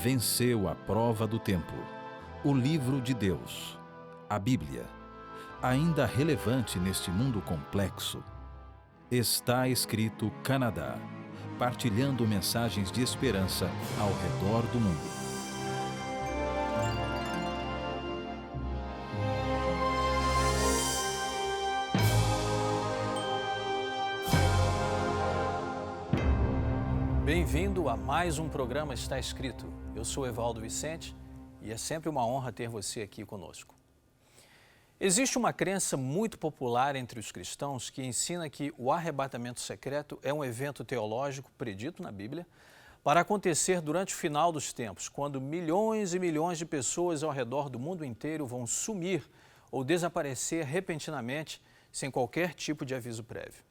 venceu a prova do tempo. O livro de Deus, a Bíblia, ainda relevante neste mundo complexo. Está escrito Canadá, partilhando mensagens de esperança ao redor do mundo. Bem-vindo a mais um programa Está Escrito. Eu sou Evaldo Vicente e é sempre uma honra ter você aqui conosco. Existe uma crença muito popular entre os cristãos que ensina que o arrebatamento secreto é um evento teológico predito na Bíblia para acontecer durante o final dos tempos, quando milhões e milhões de pessoas ao redor do mundo inteiro vão sumir ou desaparecer repentinamente sem qualquer tipo de aviso prévio.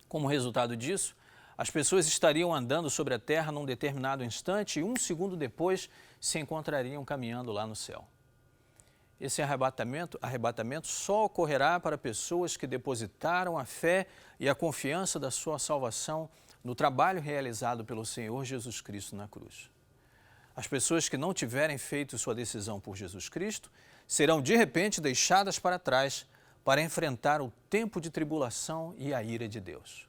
Como resultado disso, as pessoas estariam andando sobre a terra num determinado instante e um segundo depois se encontrariam caminhando lá no céu. Esse arrebatamento só ocorrerá para pessoas que depositaram a fé e a confiança da sua salvação no trabalho realizado pelo Senhor Jesus Cristo na cruz. As pessoas que não tiverem feito sua decisão por Jesus Cristo serão de repente deixadas para trás para enfrentar o tempo de tribulação e a ira de Deus.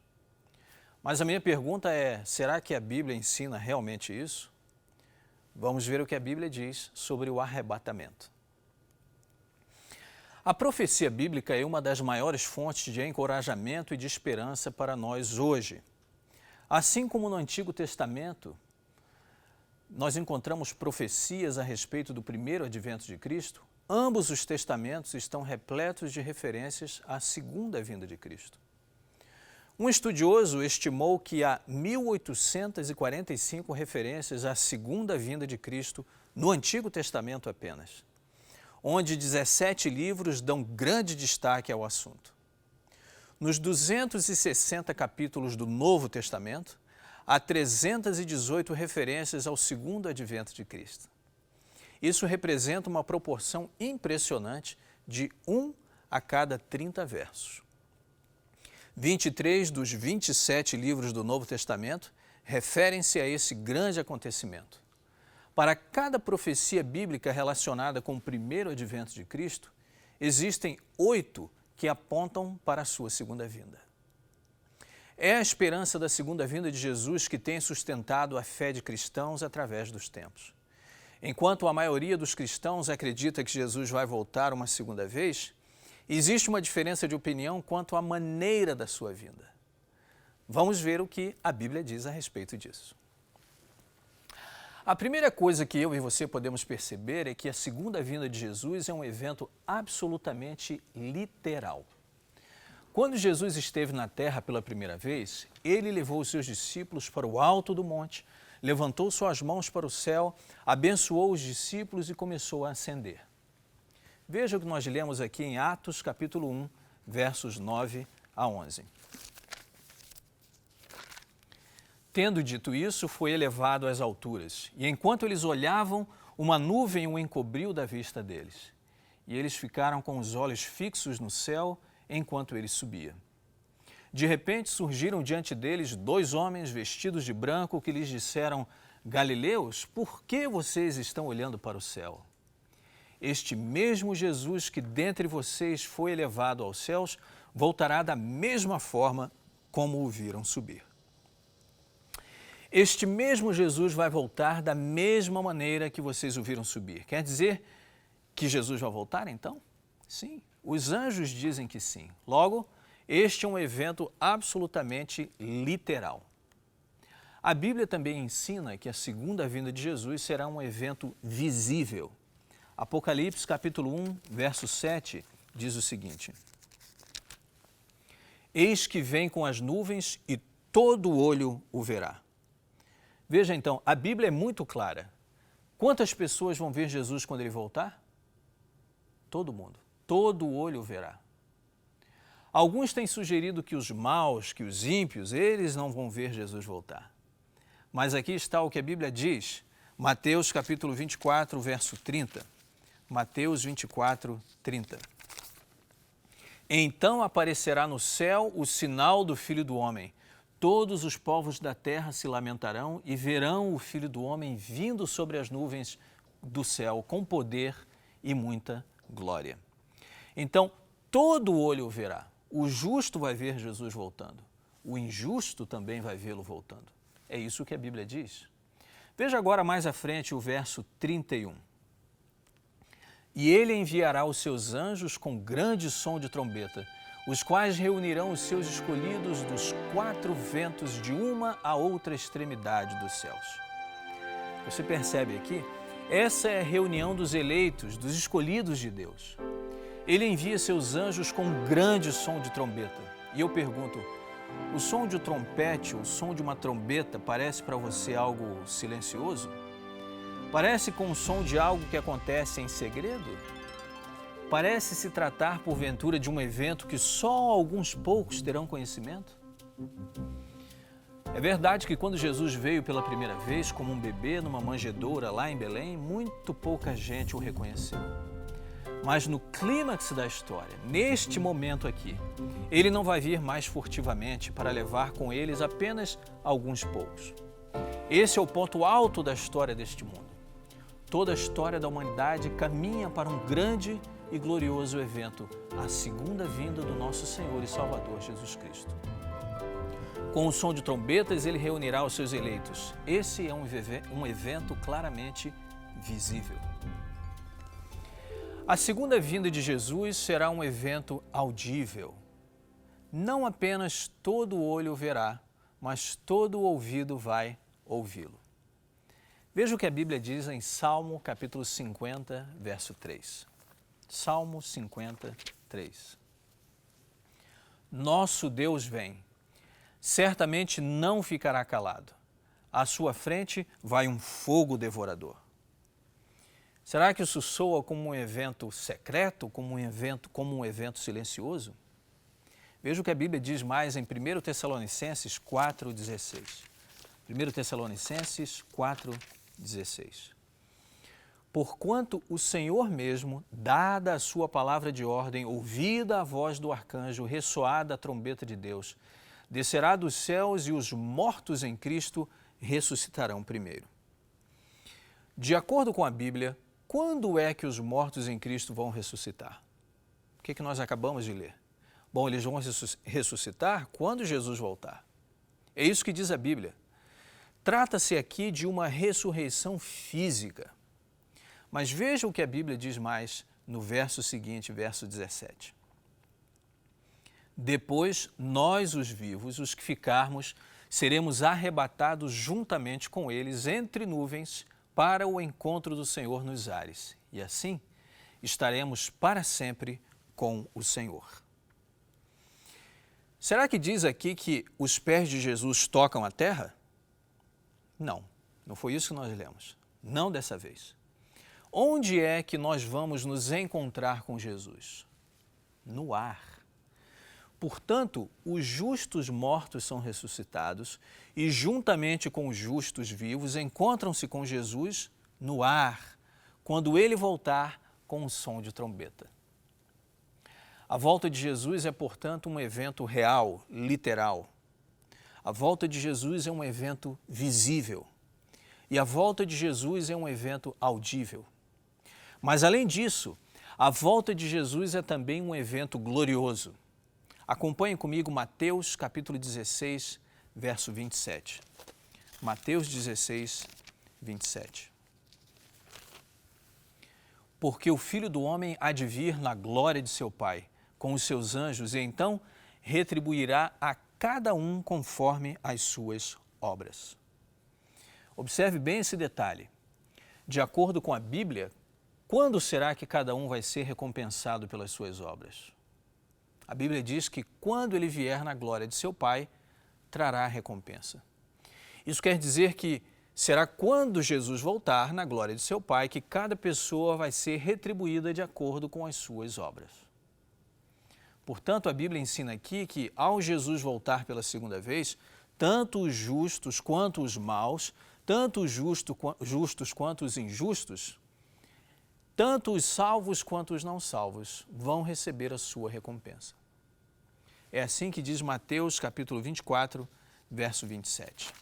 Mas a minha pergunta é, será que a Bíblia ensina realmente isso? Vamos ver o que a Bíblia diz sobre o arrebatamento. A profecia bíblica é uma das maiores fontes de encorajamento e de esperança para nós hoje. Assim como no Antigo Testamento, nós encontramos profecias a respeito do primeiro advento de Cristo, ambos os testamentos estão repletos de referências à segunda vinda de Cristo. Um estudioso estimou que há 1.845 referências à segunda vinda de Cristo no Antigo Testamento apenas, onde 17 livros dão grande destaque ao assunto. Nos 260 capítulos do Novo Testamento, há 318 referências ao segundo advento de Cristo. Isso representa uma proporção impressionante de 1 a cada 30 versos. 23 dos 27 livros do Novo Testamento referem-se a esse grande acontecimento. Para cada profecia bíblica relacionada com o primeiro advento de Cristo, existem 8 que apontam para a sua segunda vinda. É a esperança da segunda vinda de Jesus que tem sustentado a fé de cristãos através dos tempos. Enquanto a maioria dos cristãos acredita que Jesus vai voltar uma segunda vez, existe uma diferença de opinião quanto à maneira da sua vinda. Vamos ver o que a Bíblia diz a respeito disso. A primeira coisa que eu e você podemos perceber é que a segunda vinda de Jesus é um evento absolutamente literal. Quando Jesus esteve na terra pela primeira vez, ele levou os seus discípulos para o alto do monte, levantou suas mãos para o céu, abençoou os discípulos e começou a ascender. Veja o que nós lemos aqui em Atos, capítulo 1, versos 9 a 11. Tendo dito isso, foi elevado às alturas, e enquanto eles olhavam, uma nuvem o encobriu da vista deles. E eles ficaram com os olhos fixos no céu enquanto ele subia. De repente surgiram diante deles 2 homens vestidos de branco que lhes disseram: Galileus, por que vocês estão olhando para o céu? Este mesmo Jesus que dentre vocês foi elevado aos céus, voltará da mesma forma como o viram subir. Este mesmo Jesus vai voltar da mesma maneira que vocês o viram subir. Quer dizer que Jesus vai voltar, então? Sim, os anjos dizem que sim. Logo, este é um evento absolutamente literal. A Bíblia também ensina que a segunda vinda de Jesus será um evento visível. Apocalipse, capítulo 1, verso 7, diz o seguinte: Eis que vem com as nuvens e todo olho o verá. Veja então, a Bíblia é muito clara. Quantas pessoas vão ver Jesus quando ele voltar? Todo mundo. Todo olho o verá. Alguns têm sugerido que os maus, que os ímpios, eles não vão ver Jesus voltar. Mas aqui está o que a Bíblia diz, Mateus capítulo 24, verso 30. Mateus 24, 30. Então aparecerá no céu o sinal do Filho do Homem. todos os povos da terra se lamentarão e verão o Filho do Homem vindo sobre as nuvens do céu com poder e muita glória. Então, todo olho o verá. O justo vai ver Jesus voltando. O injusto também vai vê-lo voltando. É isso que a Bíblia diz. Veja agora mais à frente o verso 31. E ele enviará os seus anjos com grande som de trombeta, os quais reunirão os seus escolhidos dos quatro ventos de uma a outra extremidade dos céus. Você percebe aqui? Essa é a reunião dos eleitos, dos escolhidos de Deus. Ele envia seus anjos com um grande som de trombeta. E eu pergunto, o som de um trompete, o som de uma trombeta parece para você algo silencioso? Parece com o som de algo que acontece em segredo? Parece se tratar, porventura, de um evento que só alguns poucos terão conhecimento? É verdade que quando Jesus veio pela primeira vez como um bebê numa manjedoura lá em Belém, muito pouca gente o reconheceu. Mas no clímax da história, neste momento aqui, ele não vai vir mais furtivamente para levar com eles apenas alguns poucos. Esse é o ponto alto da história deste mundo. Toda a história da humanidade caminha para um grande e glorioso evento, a segunda vinda do nosso Senhor e Salvador Jesus Cristo. Com o som de trombetas, ele reunirá os seus eleitos. Esse é um evento claramente visível. A segunda vinda de Jesus será um evento audível. Não apenas todo olho verá, mas todo ouvido vai ouvi-lo. Veja o que a Bíblia diz em Salmo capítulo 50, verso 3. Salmo 53. Nosso Deus vem, certamente não ficará calado. À sua frente vai um fogo devorador. Será que isso soa como um evento secreto, como um evento silencioso? Veja o que a Bíblia diz mais em 1 Tessalonicenses 4,16. 1 Tessalonicenses 4,16. Porquanto o Senhor mesmo, dada a sua palavra de ordem, ouvida a voz do arcanjo, ressoada a trombeta de Deus, descerá dos céus e os mortos em Cristo ressuscitarão primeiro. De acordo com a Bíblia, quando é que os mortos em Cristo vão ressuscitar? O que nós acabamos de ler? Bom, eles vão ressuscitar quando Jesus voltar. É isso que diz a Bíblia. Trata-se aqui de uma ressurreição física. Mas veja o que a Bíblia diz mais no verso seguinte, verso 17. Depois, nós os vivos, os que ficarmos, seremos arrebatados juntamente com eles entre nuvens para o encontro do Senhor nos ares. E assim, estaremos para sempre com o Senhor. Será que diz aqui que os pés de Jesus tocam a terra? Não, não foi isso que nós lemos. Não dessa vez. Onde é que nós vamos nos encontrar com Jesus? No ar. Portanto, os justos mortos são ressuscitados e, juntamente com os justos vivos, encontram-se com Jesus no ar, quando ele voltar com o som de trombeta. A volta de Jesus é, portanto, um evento real, literal. A volta de Jesus é um evento visível. E a volta de Jesus é um evento audível. Mas, além disso, a volta de Jesus é também um evento glorioso. Acompanhe comigo Mateus capítulo 16, verso 27. Mateus 16, 27. Porque o Filho do Homem há de vir na glória de seu Pai, com os seus anjos, e então retribuirá a cada um conforme as suas obras. Observe bem esse detalhe. De acordo com a Bíblia, quando será que cada um vai ser recompensado pelas suas obras? A Bíblia diz que quando ele vier na glória de seu Pai, trará a recompensa. Isso quer dizer que será quando Jesus voltar na glória de seu Pai que cada pessoa vai ser retribuída de acordo com as suas obras. Portanto, a Bíblia ensina aqui que ao Jesus voltar pela segunda vez, tanto os justos quanto os maus, tanto os justos quanto os injustos, tanto os salvos quanto os não salvos vão receber a sua recompensa. É assim que diz Mateus capítulo 24, verso 27.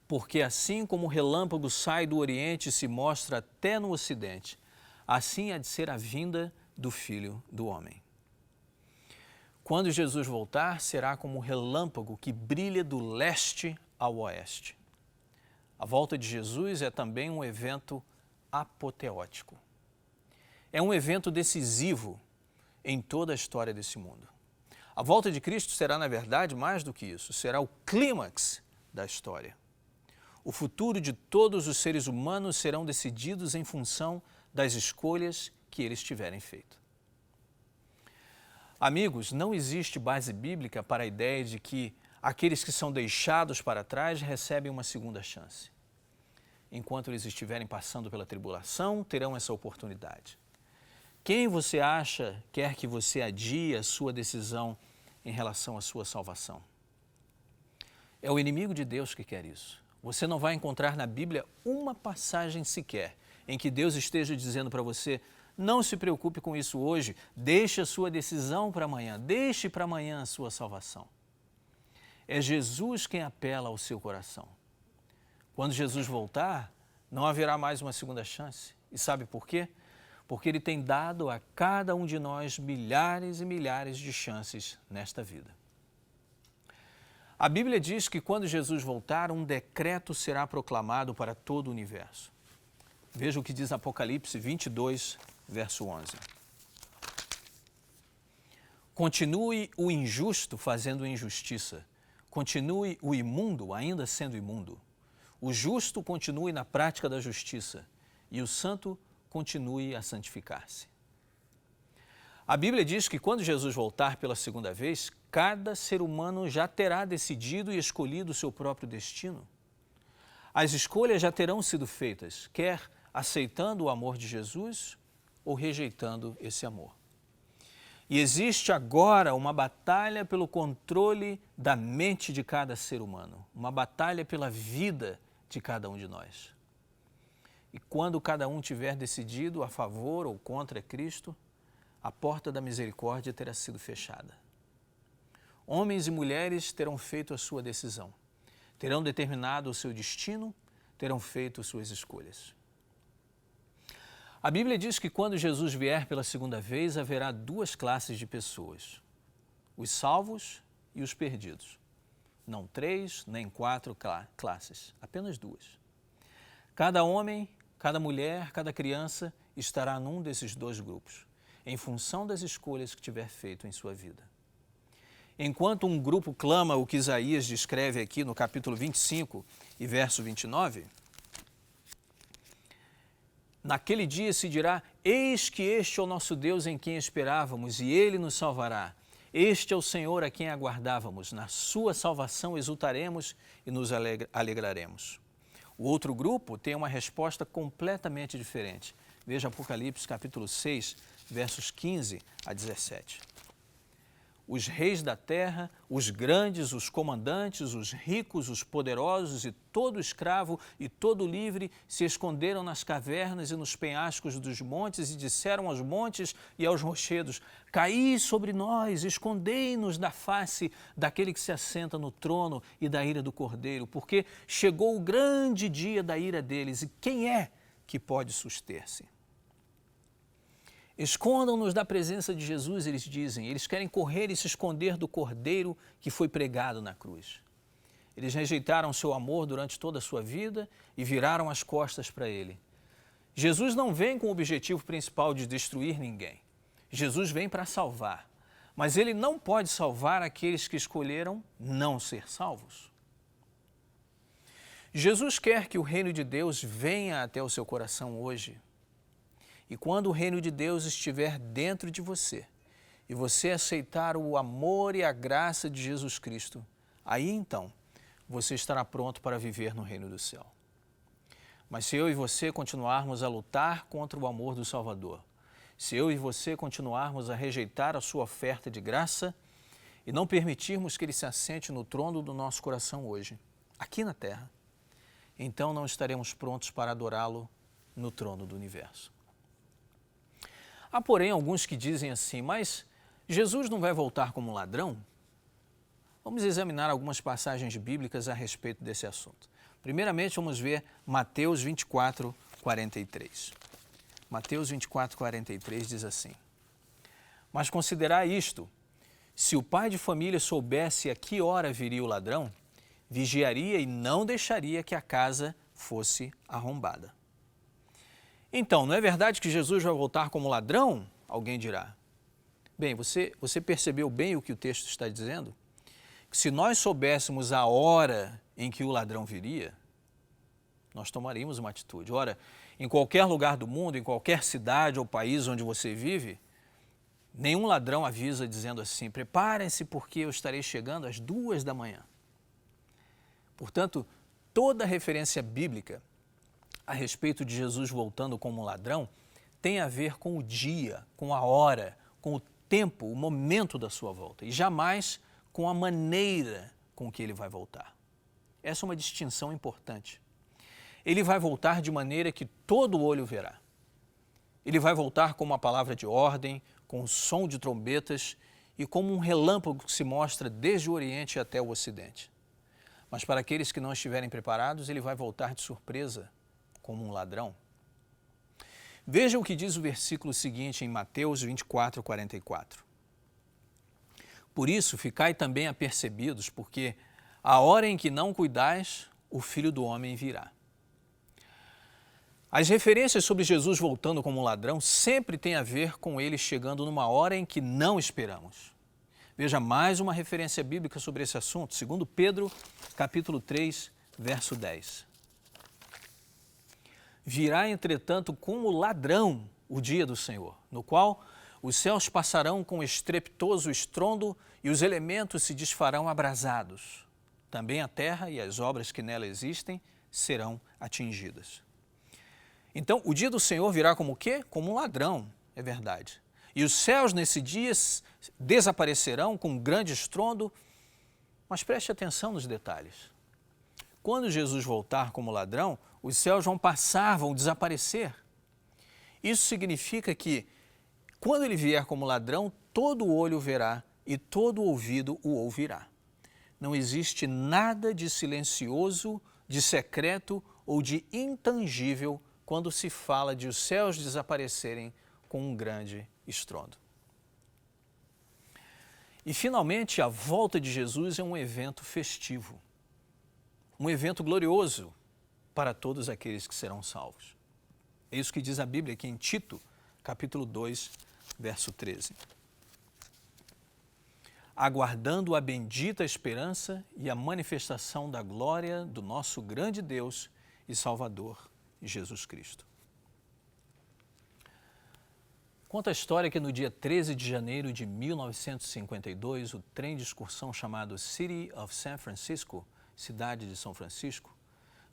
Porque assim como o relâmpago sai do Oriente e se mostra até no Ocidente, assim há de ser a vinda do Filho do Homem. Quando Jesus voltar, será como um relâmpago que brilha do leste ao oeste. A volta de Jesus é também um evento apoteótico. É um evento decisivo em toda a história desse mundo. A volta de Cristo será, na verdade, mais do que isso, será o clímax da história. O futuro de todos os seres humanos serão decididos em função das escolhas que eles tiverem feito. Amigos, não existe base bíblica para a ideia de que aqueles que são deixados para trás recebem uma segunda chance. Enquanto eles estiverem passando pela tribulação, terão essa oportunidade. Quem você acha quer que você adie a sua decisão em relação à sua salvação? É o inimigo de Deus que quer isso. Você não vai encontrar na Bíblia uma passagem sequer em que Deus esteja dizendo para você: não se preocupe com isso hoje, deixe a sua decisão para amanhã, deixe para amanhã a sua salvação. É Jesus quem apela ao seu coração. Quando Jesus voltar, não haverá mais uma segunda chance. E sabe por quê? Porque Ele tem dado a cada um de nós milhares e milhares de chances nesta vida. A Bíblia diz que quando Jesus voltar, um decreto será proclamado para todo o universo. Veja o que diz Apocalipse 22, verso 11. Continue o injusto fazendo injustiça, continue o imundo ainda sendo imundo, o justo continue na prática da justiça e o santo continue a santificar-se. A Bíblia diz que quando Jesus voltar pela segunda vez, cada ser humano já terá decidido e escolhido o seu próprio destino. As escolhas já terão sido feitas, quer aceitando o amor de Jesus ou rejeitando esse amor. E existe agora uma batalha pelo controle da mente de cada ser humano, uma batalha pela vida de cada um de nós. E quando cada um tiver decidido a favor ou contra Cristo, a porta da misericórdia terá sido fechada. Homens e mulheres terão feito a sua decisão, terão determinado o seu destino, terão feito suas escolhas. A Bíblia diz que quando Jesus vier pela segunda vez, haverá duas classes de pessoas, os salvos e os perdidos. Não 3, nem 4 classes, apenas 2. Cada homem, cada mulher, cada criança estará num desses 2 grupos, em função das escolhas que tiver feito em sua vida. Enquanto um grupo clama o que Isaías descreve aqui no capítulo 25 e verso 29, naquele dia se dirá: eis que este é o nosso Deus em quem esperávamos e Ele nos salvará. Este é o Senhor a quem aguardávamos. Na sua salvação exultaremos e nos alegraremos. O outro grupo tem uma resposta completamente diferente. Veja Apocalipse capítulo 6, versos 15 a 17. Os reis da terra, os grandes, os comandantes, os ricos, os poderosos e todo escravo e todo livre se esconderam nas cavernas e nos penhascos dos montes e disseram aos montes e aos rochedos: caí sobre nós, escondei-nos da face daquele que se assenta no trono e da ira do Cordeiro, porque chegou o grande dia da ira deles, e quem é que pode suster-se? Escondam-nos da presença de Jesus, eles dizem. Eles querem correr e se esconder do Cordeiro que foi pregado na cruz. Eles rejeitaram seu amor durante toda a sua vida e viraram as costas para ele. Jesus não vem com o objetivo principal de destruir ninguém. Jesus vem para salvar. Mas ele não pode salvar aqueles que escolheram não ser salvos. Jesus quer que o reino de Deus venha até o seu coração hoje. E quando o reino de Deus estiver dentro de você e você aceitar o amor e a graça de Jesus Cristo, aí então você estará pronto para viver no reino do céu. Mas se eu e você continuarmos a lutar contra o amor do Salvador, se eu e você continuarmos a rejeitar a sua oferta de graça e não permitirmos que ele se assente no trono do nosso coração hoje, aqui na terra, então não estaremos prontos para adorá-lo no trono do universo. Há, porém, alguns que dizem assim: mas Jesus não vai voltar como ladrão? Vamos examinar algumas passagens bíblicas a respeito desse assunto. Primeiramente, vamos ver Mateus 24, 43. Mateus 24, 43 diz assim: Mas considerai isto, se o pai de família soubesse a que hora viria o ladrão, vigiaria e não deixaria que a casa fosse arrombada. Então, não é verdade que Jesus vai voltar como ladrão? Alguém dirá. Bem, você percebeu bem o que o texto está dizendo? Que se nós soubéssemos a hora em que o ladrão viria, nós tomaríamos uma atitude. Ora, em qualquer lugar do mundo, em qualquer cidade ou país onde você vive, nenhum ladrão avisa dizendo assim: preparem-se porque eu estarei chegando às 2 da manhã. Portanto, toda referência bíblica a respeito de Jesus voltando como ladrão tem a ver com o dia, com a hora, com o tempo, o momento da sua volta, e jamais com a maneira com que ele vai voltar. Essa é uma distinção importante. Ele vai voltar de maneira que todo olho verá. Ele vai voltar com uma palavra de ordem, com o som de trombetas e como um relâmpago que se mostra desde o Oriente até o Ocidente. Mas para aqueles que não estiverem preparados, ele vai voltar de surpresa, como um ladrão. Veja o que diz o versículo seguinte em Mateus 24, 44. Por isso, ficai também apercebidos, porque a hora em que não cuidais, o Filho do Homem virá. As referências sobre Jesus voltando como ladrão sempre têm a ver com ele chegando numa hora em que não esperamos. Veja mais uma referência bíblica sobre esse assunto, 2 Pedro, capítulo 3, verso 10. Virá, entretanto, como ladrão o dia do Senhor, no qual os céus passarão com estrepitoso estrondo e os elementos se desfarão abrasados. Também a terra e as obras que nela existem serão atingidas. Então, o dia do Senhor virá como o quê? Como um ladrão, é verdade. E os céus nesse dia desaparecerão com grande estrondo, mas preste atenção nos detalhes. Quando Jesus voltar como ladrão, os céus vão passar, vão desaparecer. Isso significa que, quando ele vier como ladrão, todo olho verá e todo ouvido o ouvirá. Não existe nada de silencioso, de secreto ou de intangível quando se fala de os céus desaparecerem com um grande estrondo. E, finalmente, a volta de Jesus é um evento festivo, um evento glorioso para todos aqueles que serão salvos. É isso que diz a Bíblia aqui em Tito, capítulo 2, verso 13. Aguardando a bendita esperança e a manifestação da glória do nosso grande Deus e Salvador, Jesus Cristo. Conta a história que no dia 13 de janeiro de 1952, o trem de excursão chamado City of San Francisco, Cidade de São Francisco,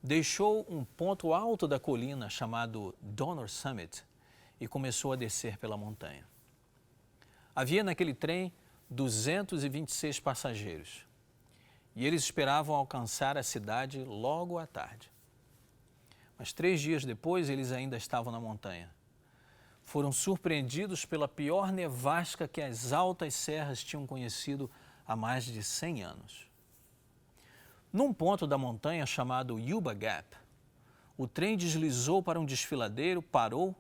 deixou um ponto alto da colina chamado Donner Summit e começou a descer pela montanha. Havia naquele trem 226 passageiros e eles esperavam alcançar a cidade logo à tarde. Mas 3 dias depois eles ainda estavam na montanha. Foram surpreendidos pela pior nevasca que as altas serras tinham conhecido há mais de 100 anos. Num ponto da montanha chamado Yuba Gap, o trem deslizou para um desfiladeiro, parou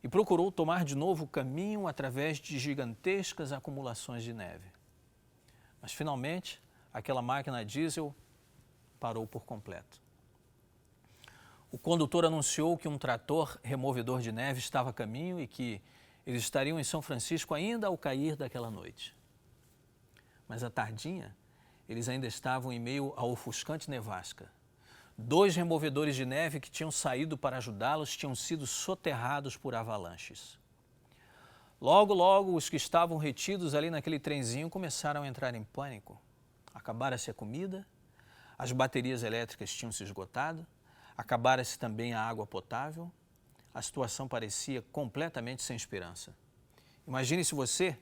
e procurou tomar de novo o caminho através de gigantescas acumulações de neve. Mas, finalmente, aquela máquina a diesel parou por completo. O condutor anunciou que um trator removedor de neve estava a caminho e que eles estariam em São Francisco ainda ao cair daquela noite. Mas à tardinha, eles ainda estavam em meio à ofuscante nevasca. 2 removedores de neve que tinham saído para ajudá-los tinham sido soterrados por avalanches. Logo, logo, os que estavam retidos ali naquele trenzinho começaram a entrar em pânico. Acabara-se a comida, as baterias elétricas tinham se esgotado, acabara-se também a água potável, a situação parecia completamente sem esperança. Imagine-se você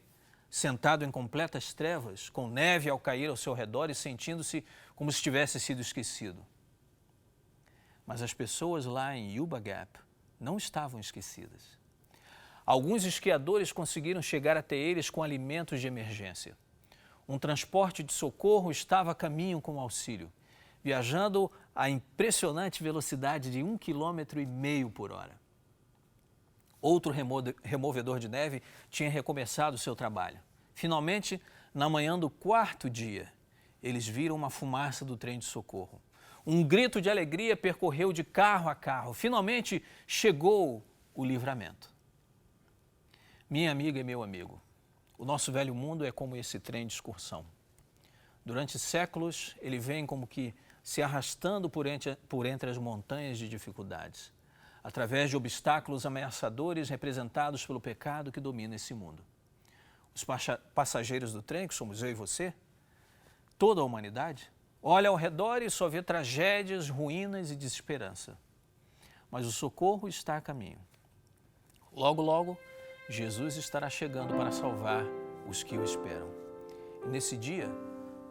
sentado em completas trevas, com neve ao cair ao seu redor e sentindo-se como se tivesse sido esquecido. Mas as pessoas lá em Yuba Gap não estavam esquecidas. Alguns esquiadores conseguiram chegar até eles com alimentos de emergência. Um transporte de socorro estava a caminho com o auxílio, viajando a impressionante velocidade de 1,5 km por hora. Outro removedor de neve tinha recomeçado o seu trabalho. Finalmente, na manhã do 4º dia, eles viram uma fumaça do trem de socorro. Um grito de alegria percorreu de carro a carro. Finalmente chegou o livramento. Minha amiga e meu amigo, o nosso velho mundo é como esse trem de excursão. Durante séculos, ele vem como que se arrastando por entre as montanhas de dificuldades, através de obstáculos ameaçadores representados pelo pecado que domina esse mundo. Os passageiros do trem, que somos eu e você, toda a humanidade, olha ao redor e só vê tragédias, ruínas e desesperança. Mas o socorro está a caminho. Logo, logo, Jesus estará chegando para salvar os que o esperam. E nesse dia,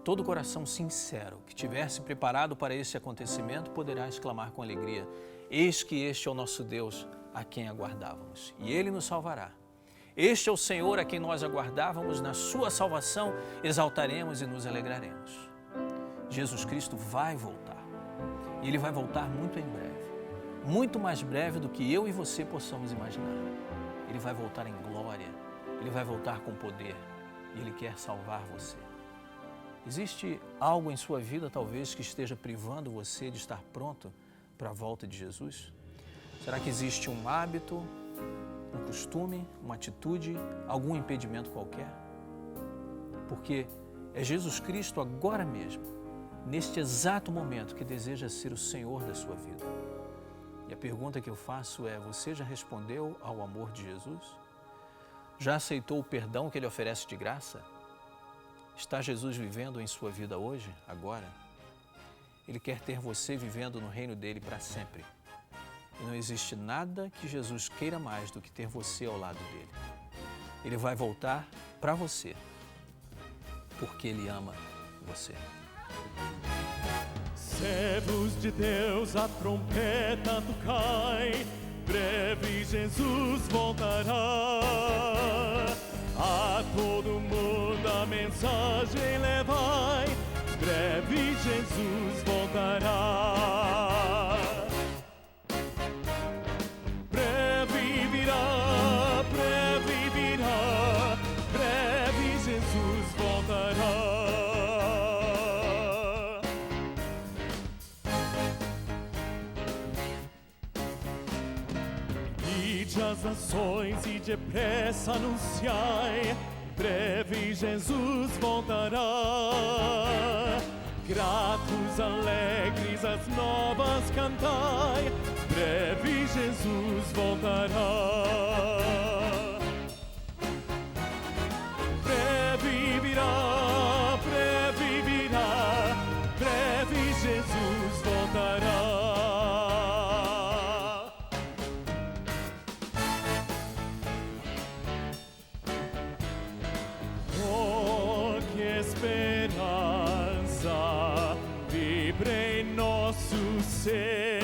todo coração sincero que tiver se preparado para esse acontecimento poderá exclamar com alegria: eis que este é o nosso Deus, a quem aguardávamos, e Ele nos salvará. Este é o Senhor a quem nós aguardávamos, na sua salvação exaltaremos e nos alegraremos. Jesus Cristo vai voltar, e Ele vai voltar muito em breve, muito mais breve do que eu e você possamos imaginar. Ele vai voltar em glória, Ele vai voltar com poder, e Ele quer salvar você. Existe algo em sua vida, talvez, que esteja privando você de estar pronto para a volta de Jesus? Será que existe um hábito, um costume, uma atitude, algum impedimento qualquer? Porque é Jesus Cristo agora mesmo, neste exato momento, que deseja ser o Senhor da sua vida. E a pergunta que eu faço é: você já respondeu ao amor de Jesus? Já aceitou o perdão que Ele oferece de graça? Está Jesus vivendo em sua vida hoje, agora? Ele quer ter você vivendo no reino dele para sempre. E não existe nada que Jesus queira mais do que ter você ao lado dele. Ele vai voltar para você, porque Ele ama você. Servos de Deus, a trompeta tocai, breve Jesus voltará. A todo mundo a mensagem levai, breve Jesus voltará. Breve virá, breve virá, breve Jesus voltará. Ide as nações e depressa anunciai, breve Jesus voltará. Gratos, alegres, as novas cantai, breve Jesus voltará. Breve virá, breve virá, breve Jesus voltará. Oh, que esperança vibra em nosso ser,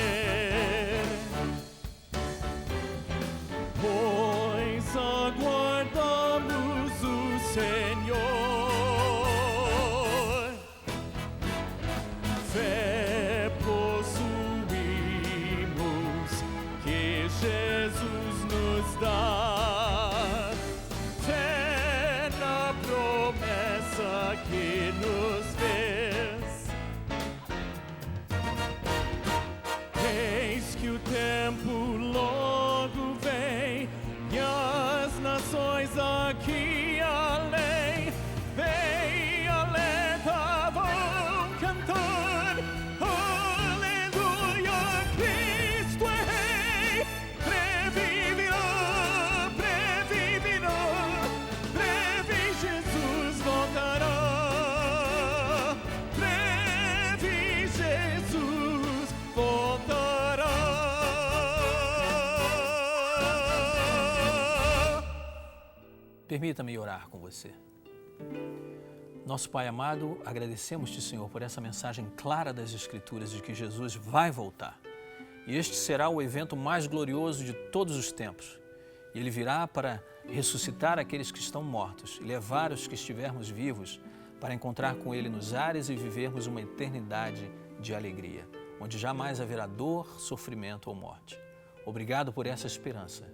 pois aguardamos o Senhor. Fé possuímos que Jesus nos dá, fé na promessa que nos fez. Eis que o tempo logo vem e as nações aqui além, bem alerta vão cantar, aleluia, Cristo é Rei. Breve virá, breve virá, breve Jesus voltará, breve Jesus voltará. Permita-me orar com você. Nosso Pai amado, agradecemos-te, Senhor, por essa mensagem clara das Escrituras de que Jesus vai voltar. E este será o evento mais glorioso de todos os tempos. E Ele virá para ressuscitar aqueles que estão mortos e levar os que estivermos vivos para encontrar com Ele nos ares e vivermos uma eternidade de alegria, onde jamais haverá dor, sofrimento ou morte. Obrigado por essa esperança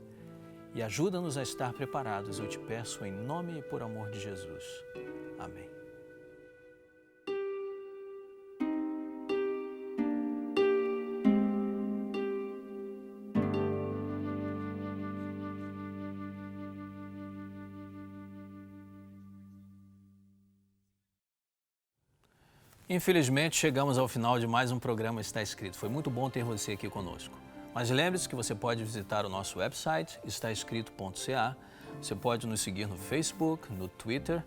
e ajuda-nos a estar preparados, eu te peço em nome e por amor de Jesus. Amém. Infelizmente, chegamos ao final de mais um programa Está Escrito. Foi muito bom ter você aqui conosco. Mas lembre-se que você pode visitar o nosso website, estaescrito.ca. Você pode nos seguir no Facebook, no Twitter,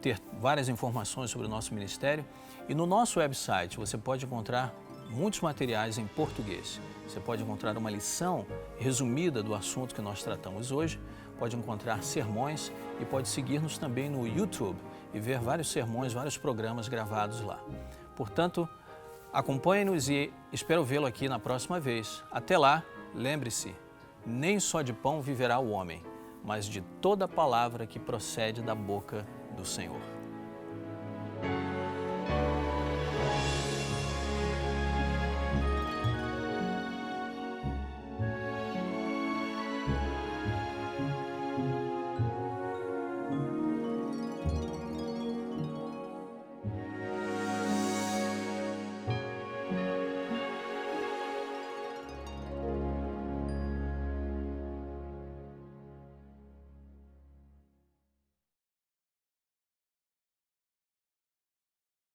ter várias informações sobre o nosso ministério. E no nosso website você pode encontrar muitos materiais em português. Você pode encontrar uma lição resumida do assunto que nós tratamos hoje, pode encontrar sermões e pode seguir-nos também no YouTube e ver vários sermões, vários programas gravados lá. Portanto, acompanhe-nos e espero vê-lo aqui na próxima vez. Até lá, lembre-se, nem só de pão viverá o homem, mas de toda palavra que procede da boca do Senhor.